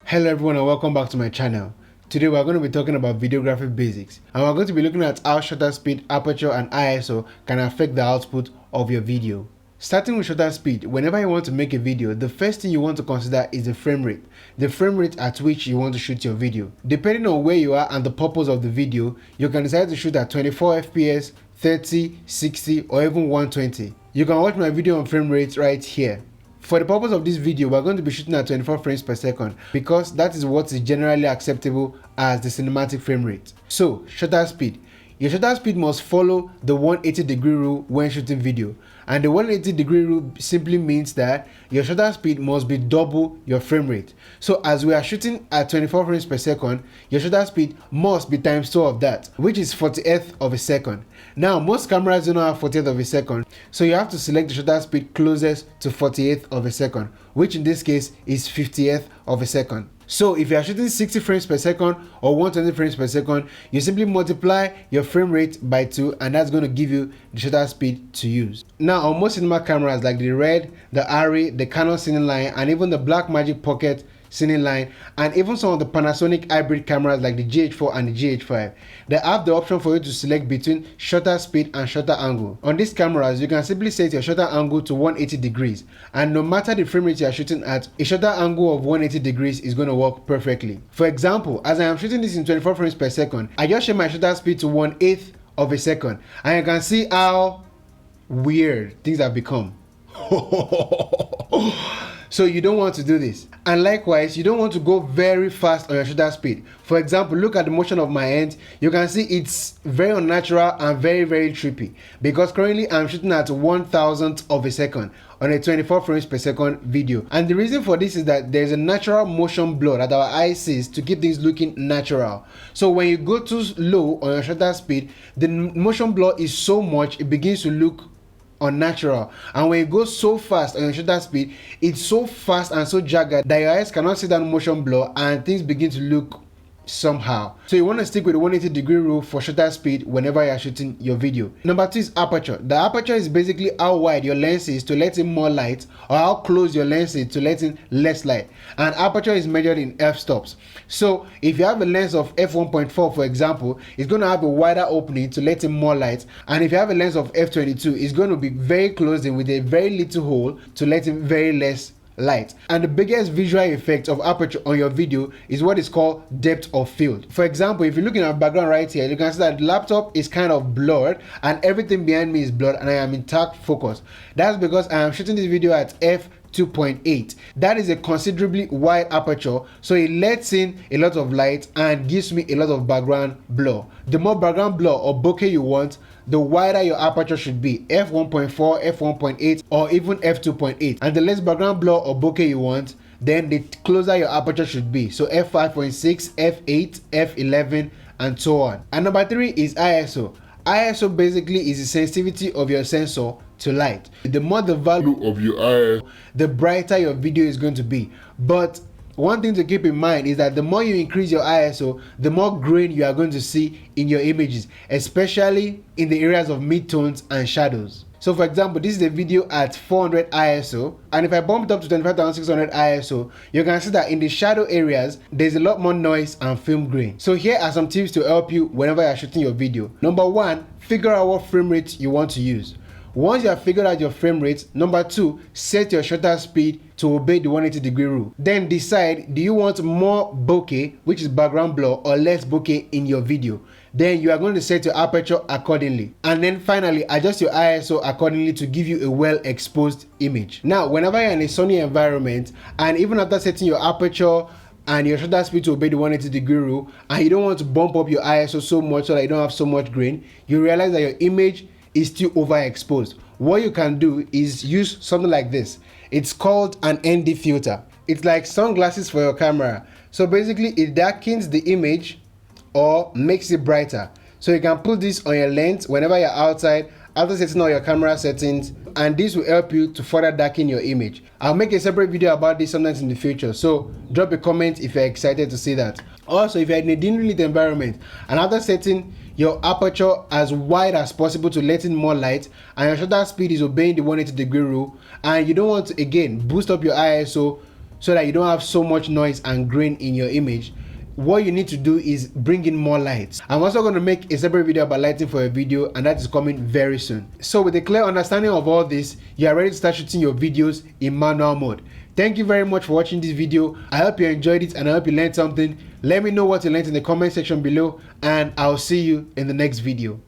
Hello everyone and welcome back to my channel. Today we're going to be talking about videography basics, and we're going to be looking at how shutter speed, aperture and ISO can affect the output of your video. Starting with shutter speed, whenever you want to make a video, the first thing you want to consider is the frame rate at which you want to shoot your video. Depending on where you are and the purpose of the video, you can decide to shoot at 24 fps, 30, 60 or even 120. You can watch my video on frame rate right here. For the purpose of this video, we're going to be shooting at 24 frames per second because that is what is generally acceptable as the cinematic frame rate. So, shutter speed. Your shutter speed must follow the 180-degree rule when shooting video. And the 180-degree rule simply means that your shutter speed must be double your frame rate. So as we are shooting at 24 frames per second, your shutter speed must be times 2 of that, which is 40th of a second. Now, most cameras do not have 40th of a second, so you have to select the shutter speed closest to 40th of a second, which in this case is 50th of a second. So if you are shooting 60 frames per second or 120 frames per second, you simply multiply your frame rate by 2 and that's going to give you the shutter speed to use. Now on most cinema cameras like the Red, the Arri, the Canon Cineline and even the Blackmagic Pocket Cineline and even some of the Panasonic hybrid cameras like the GH4 and the GH5, they have the option for you to select between shutter speed and shutter angle. On these cameras, you can simply set your shutter angle to 180 degrees and no matter the frame rate you are shooting at, a shutter angle of 180 degrees is going to work perfectly. For example, as I am shooting this in 24 frames per second, I just set my shutter speed to 1/8 of a second and you can see how weird things have become. So you don't want to do this. And likewise, you don't want to go very fast on your shutter speed. For example, look at the motion of my hand. You can see it's very unnatural and very trippy because currently I'm shooting at 1,000th of a second on a 24 frames per second video. And the reason for this is that there's a natural motion blur that our eye sees to keep things looking natural. So when you go too low on your shutter speed, the motion blur is so much it begins to look unnatural, and when you go so fast on your shutter speed, it's so fast and so jagged that your eyes cannot see that motion blur and things begin to look somehow. So you want to stick with the 180-degree rule for shutter speed whenever you are shooting your video. Number 2 is aperture. The aperture is basically how wide your lens is to let in more light or how close your lens is to let in less light, and aperture is measured in f-stops. So if you have a lens of f1.4 for example, it's going to have a wider opening to let in more light, and if you have a lens of f22, it's going to be very closed in with a very little hole to let in very less light. And the biggest visual effect of aperture on your video is what is called depth of field. For example, if you look in our background right here, you can see that the laptop is kind of blurred and everything behind me is blurred and I am in dark focus. That's because I am shooting this video at f2.8. That is a considerably wide aperture, so it lets in a lot of light and gives me a lot of background blur. The more background blur or bokeh you want, the wider your aperture should be, f1.4, f1.8 or even f2.8. And the less background blur or bokeh you want, then the closer your aperture should be, so f5.6, f8, f11 and so on. And number 3 is ISO. ISO basically is the sensitivity of your sensor to light. The more the value of your ISO, the brighter your video is going to be. But one thing to keep in mind is that the more you increase your ISO, the more grain you are going to see in your images, especially in the areas of midtones and shadows. So for example, this is a video at 400 ISO, and if I bump it up to 25,600 ISO, you can see that in the shadow areas, there's a lot more noise and film grain. So here are some tips to help you whenever you're shooting your video. Number 1, figure out what frame rate you want to use. Once you have figured out your frame rate, number 2, set your shutter speed to obey the 180-degree rule. Then decide, do you want more bokeh, which is background blur, or less bokeh in your video? Then you are going to set your aperture accordingly. And then finally, adjust your ISO accordingly to give you a well-exposed image. Now, whenever you're in a sunny environment, and even after setting your aperture and your shutter speed to obey the 180-degree rule, and you don't want to bump up your ISO so much so that you don't have so much grain, you realize that your image is still overexposed. What you can do is use something like this. It's called an ND filter. It's like sunglasses for your camera. So basically it darkens the image or makes it brighter. So you can put this on your lens whenever you're outside after setting all your camera settings, and this will help you to further darken your image. I'll make a separate video about this sometimes in the future, so drop a comment if you're excited to see that. Also, if you're in a dimly lit environment and after setting your aperture as wide as possible to let in more light, and your shutter speed is obeying the 180-degree rule, and you don't want to again boost up your ISO so that you don't have so much noise and grain in your image, what you need to do is bring in more lights. I'm also going to make a separate video about lighting for a video, and that is coming very soon. So with a clear understanding of all this, you are ready to start shooting your videos in manual mode. Thank you very much for watching this video. I hope you enjoyed it and I hope you learned something. Let me know what you learned in the comment section below, and I'll see you in the next video.